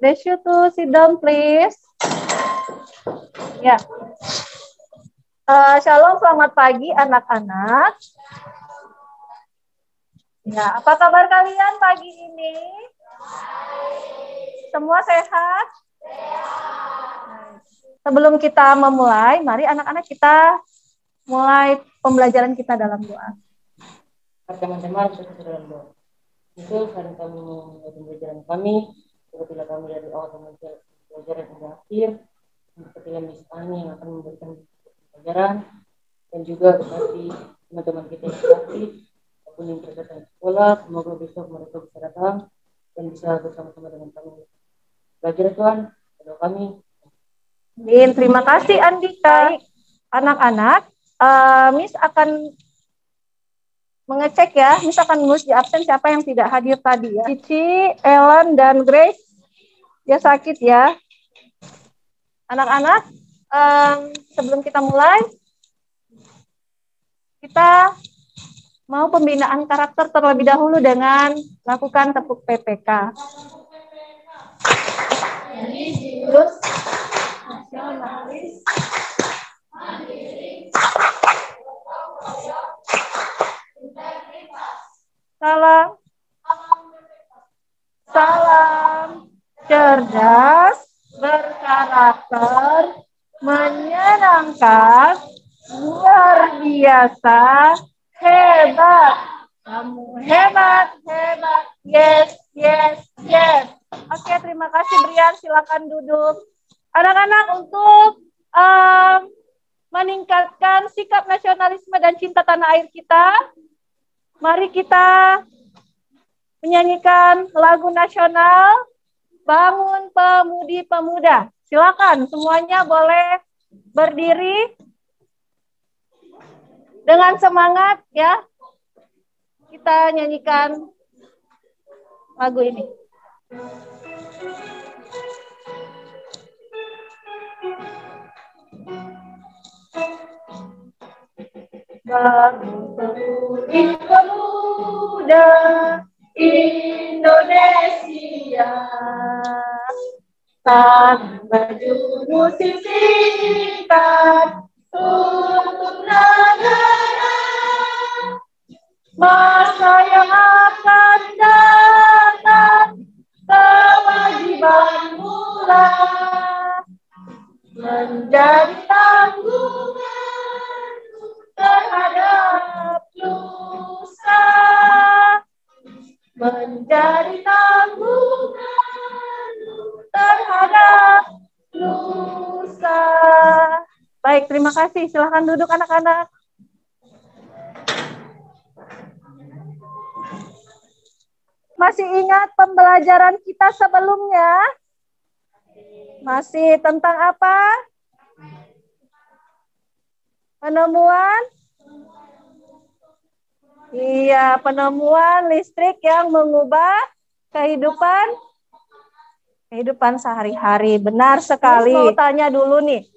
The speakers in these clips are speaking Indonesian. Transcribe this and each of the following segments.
request you to sit down, please. Ya. Shalom, selamat pagi anak-anak. Ya, apa kabar kalian pagi ini? Semua sehat? Sebelum kita memulai, mari anak-anak kita mulai pembelajaran kita dalam doa. Teman-teman, kita dalam doa. Itu hari kami pembelajaran kami, apabila kami dari awal pembelajaran hingga akhir, sepertinya Miss Ani yang akan memberikan pelajaran, dan juga berarti teman-teman kita yang sakit, ataupun yang berada di sekolah, semoga besok mereka bisa datang dan bisa bersama-sama dengan kami. Belajar Tuhan, doa kami. Terima kasih Andika. Anak-anak, Miss akan mengecek ya, Miss akan menulis di absen siapa yang tidak hadir tadi ya. Cici, Ellen, dan Grace, dia sakit ya. Anak-anak, sebelum kita mulai, kita mau pembinaan karakter terlebih dahulu dengan lakukan tepuk PPK. Religius, nasionalis, mandiri, salam, cerdas, berkarakter, menyenangkan, luar biasa, hebat. Kamu hebat. Yes. Oke, terima kasih Brian. Silakan duduk. Anak-anak, untuk meningkatkan sikap nasionalisme dan cinta tanah air kita, mari kita menyanyikan lagu nasional Bangun Pemudi-Pemuda. Silakan, semuanya boleh berdiri dengan semangat ya. Kita nyanyikan lagu ini. Bangun Pemudi-Pemuda Indonesia, tanah baju musim singkat untuk negara, masa yang akan datang, kewajiban mula menjadi tanggungan terhadap lusa, menjadi tanggungan terhadap lusa. Baik, terima kasih. Silahkan duduk anak-anak. Masih ingat pembelajaran kita sebelumnya? Masih tentang apa? Penemuan? Iya, penemuan listrik yang mengubah kehidupan sehari-hari. Benar sekali. Mau tanya dulu nih.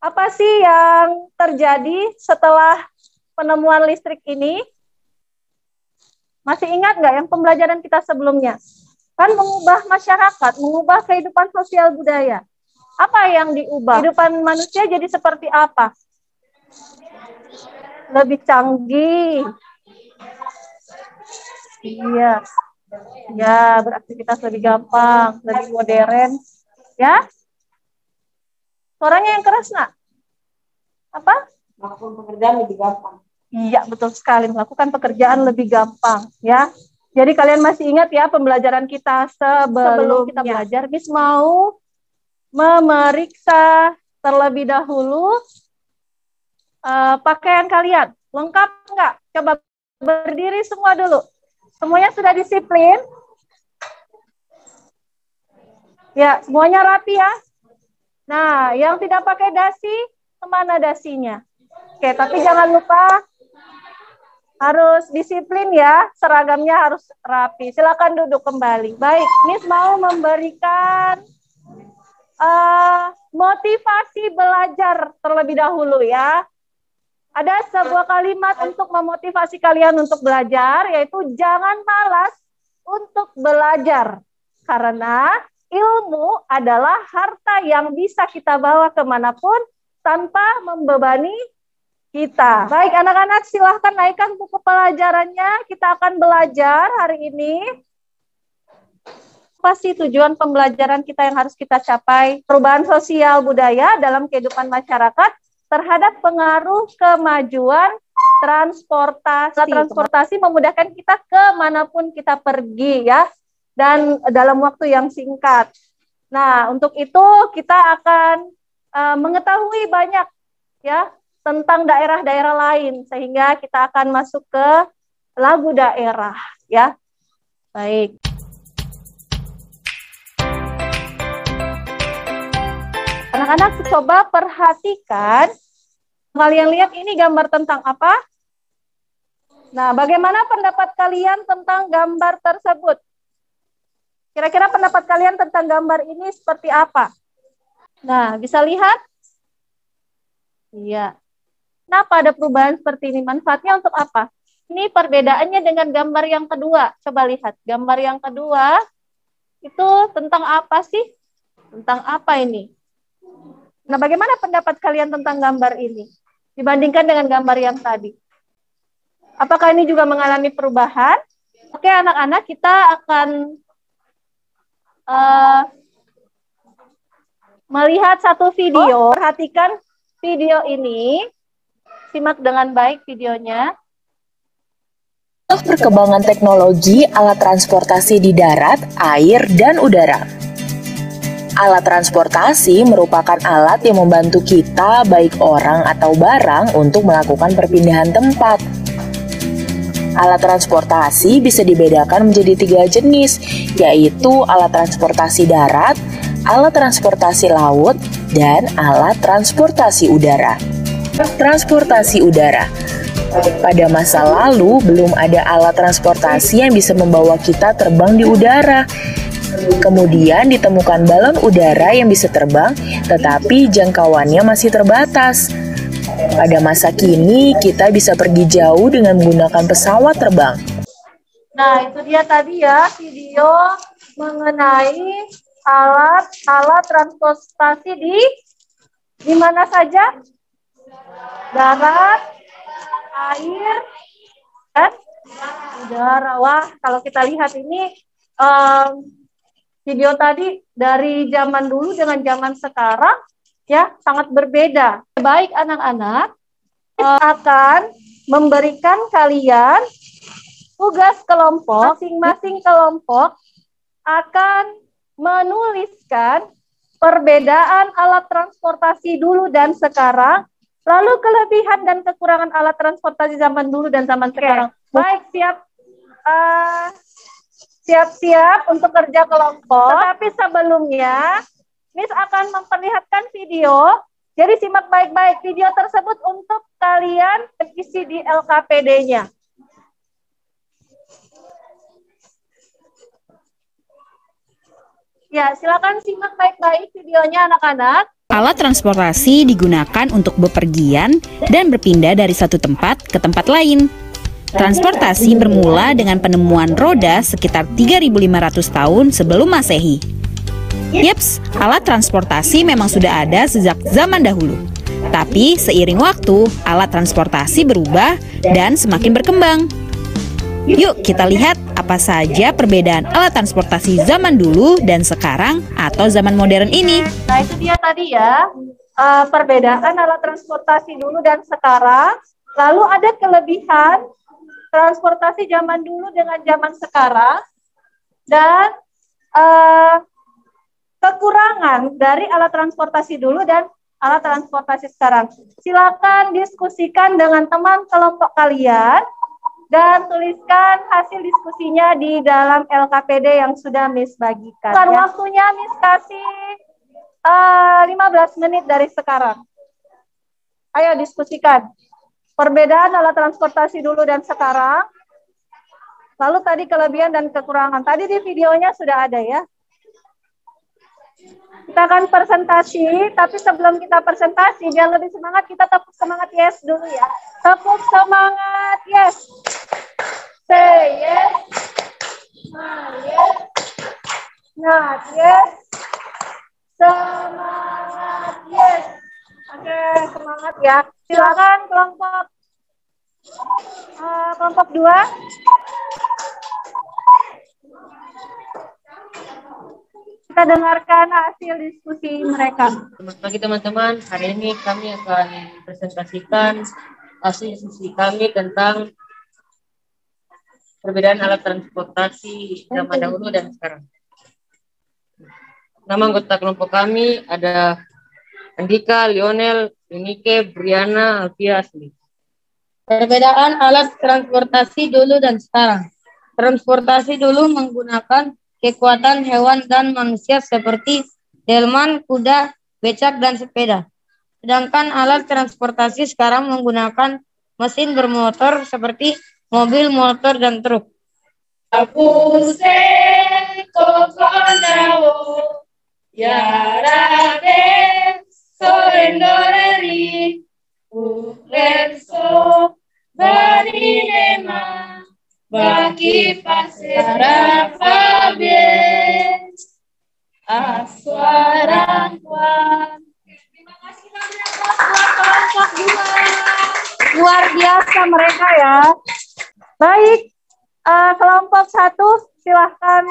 Apa sih yang terjadi setelah penemuan listrik ini? Masih ingat nggak yang pembelajaran kita sebelumnya? Kan mengubah masyarakat, mengubah kehidupan sosial budaya. Apa yang diubah? Kehidupan manusia jadi seperti apa? Lebih canggih. Iya. Ya, beraktivitas lebih gampang, lebih modern. Ya? Suaranya yang keras, nak? Apa? Melakukan pekerjaan lebih gampang. Iya, betul sekali. Melakukan pekerjaan lebih gampang. Ya. Jadi kalian masih ingat ya pembelajaran kita sebelum kita belajar. Miss mau memeriksa terlebih dahulu pakaian kalian. Lengkap nggak? Coba berdiri semua dulu. Semuanya sudah disiplin? Ya, semuanya rapi ya. Nah, yang tidak pakai dasi, kemana dasinya? Oke, tapi jangan lupa harus disiplin ya, seragamnya harus rapi. Silakan duduk kembali. Baik, Miss mau memberikan motivasi belajar terlebih dahulu ya. Ada sebuah kalimat untuk memotivasi kalian untuk belajar, yaitu jangan malas untuk belajar. Karena ilmu adalah harta yang bisa kita bawa kemanapun tanpa membebani kita. Baik anak-anak, silahkan naikkan buku pelajarannya. Kita akan belajar hari ini. Apa sih tujuan pembelajaran kita yang harus kita capai? Perubahan sosial budaya dalam kehidupan masyarakat terhadap pengaruh kemajuan transportasi. Transportasi memudahkan kita kemanapun kita pergi ya, dan dalam waktu yang singkat. Nah, untuk itu kita akan mengetahui banyak ya tentang daerah-daerah lain, sehingga kita akan masuk ke lagu daerah ya. Baik. Anak-anak coba perhatikan. Kalian lihat ini gambar tentang apa? Nah, bagaimana pendapat kalian tentang gambar tersebut? Kira-kira pendapat kalian tentang gambar ini seperti apa? Nah, bisa lihat? Iya. Kenapa ada perubahan seperti ini? Manfaatnya untuk apa? Ini perbedaannya dengan gambar yang kedua. Coba lihat. Gambar yang kedua itu tentang apa sih? Tentang apa ini? Nah, bagaimana pendapat kalian tentang gambar ini dibandingkan dengan gambar yang tadi? Apakah ini juga mengalami perubahan? Oke, anak-anak, kita akan melihat satu video. Perhatikan video ini. Simak dengan baik videonya. Perkembangan teknologi alat transportasi di darat, air, dan udara. Alat transportasi merupakan alat yang membantu kita, baik orang atau barang, untuk melakukan perpindahan tempat. Alat transportasi bisa dibedakan menjadi 3 jenis, yaitu alat transportasi darat, alat transportasi laut, dan alat transportasi udara. Transportasi udara. Pada masa lalu, belum ada alat transportasi yang bisa membawa kita terbang di udara. Kemudian ditemukan balon udara yang bisa terbang, tetapi jangkauannya masih terbatas. Pada masa kini, kita bisa pergi jauh dengan menggunakan pesawat terbang. Nah, itu dia tadi ya video mengenai alat-alat transportasi di mana saja? Darat, air, dan udara. Wah, kalau kita lihat ini video tadi dari zaman dulu dengan zaman sekarang ya sangat berbeda. Baik anak-anak, akan memberikan kalian tugas kelompok. Masing-masing kelompok akan menuliskan perbedaan alat transportasi dulu dan sekarang, lalu kelebihan dan kekurangan alat transportasi zaman dulu dan zaman sekarang. Baik, siap-siap untuk kerja kelompok. Tetapi sebelumnya, Miss akan memperlihatkan video. Jadi simak baik-baik video tersebut untuk kalian isi di LKPD-nya. Ya, silakan simak baik-baik videonya anak-anak. Alat transportasi digunakan untuk bepergian dan berpindah dari satu tempat ke tempat lain. Transportasi bermula dengan penemuan roda sekitar 3.500 tahun sebelum Masehi. Yeps, alat transportasi memang sudah ada sejak zaman dahulu. Tapi seiring waktu, alat transportasi berubah dan semakin berkembang. Yuk kita lihat apa saja perbedaan alat transportasi zaman dulu dan sekarang atau zaman modern ini. Nah, itu dia tadi ya, perbedaan alat transportasi dulu dan sekarang. Lalu ada kelebihan transportasi zaman dulu dengan zaman sekarang, dan kekurangan dari alat transportasi dulu dan alat transportasi sekarang. Silakan diskusikan dengan teman kelompok kalian dan tuliskan hasil diskusinya di dalam LKPD yang sudah Miss bagikan. Waktunya Miss kasih 15 menit dari sekarang. Ayo diskusikan perbedaan alat transportasi dulu dan sekarang. Lalu tadi kelebihan dan kekurangan. Tadi di videonya sudah ada ya. Kita akan presentasi, tapi sebelum kita presentasi, biar lebih semangat, kita tepuk semangat yes dulu ya. Tepuk semangat yes. Say yes. Yes. Semangat, yes. Semangat, yes. Oke, semangat ya. Silakan kelompok 2. Kita dengarkan hasil diskusi mereka. Selamat pagi teman-teman. Hari ini kami akan presentasikan hasil diskusi kami tentang perbedaan alat transportasi zaman dahulu dan sekarang. Nama anggota kelompok kami ada Andika, Lionel, Unike, Briana, Alfia, Asli. Perbedaan alat transportasi dulu dan sekarang. Transportasi dulu menggunakan kekuatan hewan dan manusia seperti delman, kuda, becak, dan sepeda. Sedangkan alat transportasi sekarang menggunakan mesin bermotor seperti mobil, motor, dan truk. Bagi pasara Fabian Aswarang Wan. Terima kasih banyak buat kelompok 2. Luar biasa mereka ya. Baik, kelompok 1 silahkan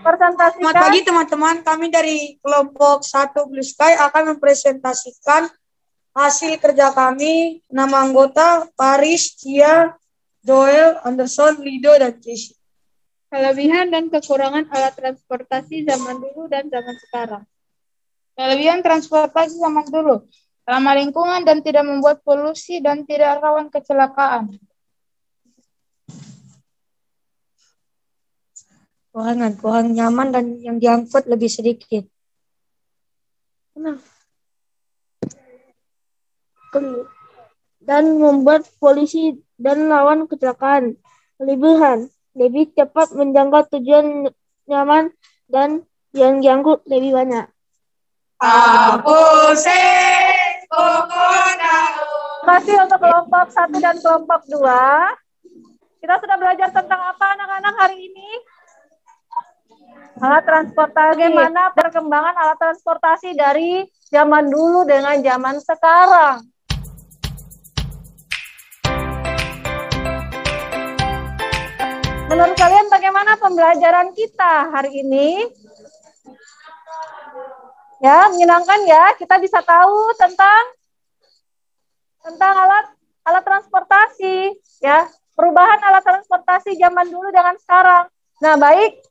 presentasikan. Selamat pagi teman-teman, kami dari kelompok 1 Blue Sky akan mempresentasikan hasil kerja kami. Nama anggota Paris, Cia, Joel, Anderson, Lido, dan Jesse. Kelebihan dan kekurangan alat transportasi zaman dulu dan zaman sekarang. Kelebihan transportasi zaman dulu, ramah lingkungan dan tidak membuat polusi dan tidak rawan kecelakaan. Kekurangan nyaman dan yang diangkut lebih sedikit. Dan membuat polisi dan lawan kecelakaan. Kelebihan, lebih cepat menjangkau tujuan, nyaman, dan yang diangkut lebih banyak. Terima kasih untuk kelompok 1 dan kelompok 2. Kita sudah belajar tentang apa anak-anak hari ini? Alat transportasi. Bagaimana perkembangan alat transportasi dari zaman dulu dengan zaman sekarang? Menurut kalian bagaimana pembelajaran kita hari ini? Ya, menyenangkan ya. Kita bisa tahu tentang alat transportasi, ya. Perubahan alat transportasi zaman dulu dengan sekarang. Nah, baik.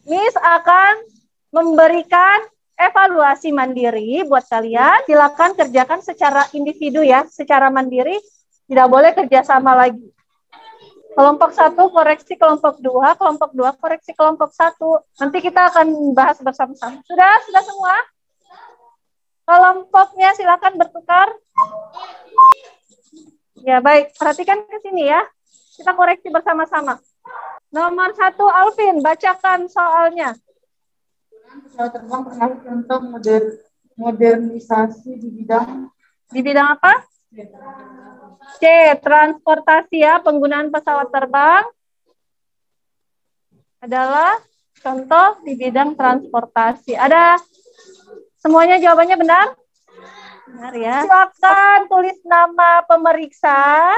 Miss akan memberikan evaluasi mandiri buat kalian. Silakan kerjakan secara individu ya, secara mandiri. Tidak boleh kerjasama lagi. Kelompok 1 koreksi kelompok 2, kelompok 2 koreksi kelompok 1. Nanti kita akan bahas bersama-sama. Sudah semua? Kelompoknya silakan bertukar. Ya baik, perhatikan ke sini ya. Kita koreksi bersama-sama. Nomor 1 Alvin, bacakan soalnya. Pesawat terbang termasuk contoh modernisasi di bidang apa? C. Transportasi ya, penggunaan pesawat terbang adalah contoh di bidang transportasi. Ada semuanya jawabannya benar? Benar ya. Silakan tulis nama pemeriksa,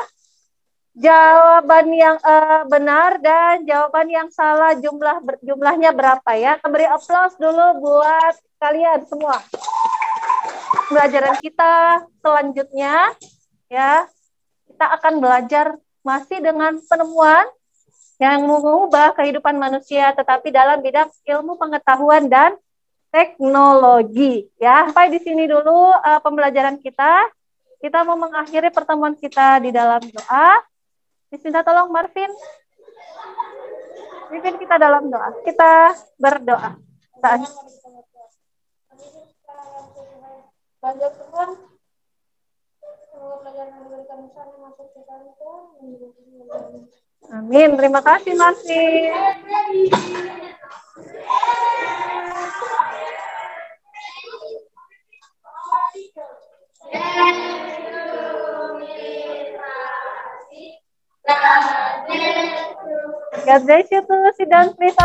jawaban yang benar dan jawaban yang salah, jumlahnya berapa ya. Beri aplaus dulu buat kalian semua. Pembelajaran kita selanjutnya ya, kita akan belajar masih dengan penemuan yang mengubah kehidupan manusia, tetapi dalam bidang ilmu pengetahuan dan teknologi ya. Sampai di sini dulu pembelajaran kita. Kita mau mengakhiri pertemuan kita di dalam doa. Bismillah, tolong Marvin. Pimpin kita dalam doa. Kita berdoa. Amin. Terima kasih Marvin. God bless you too. Sit down please.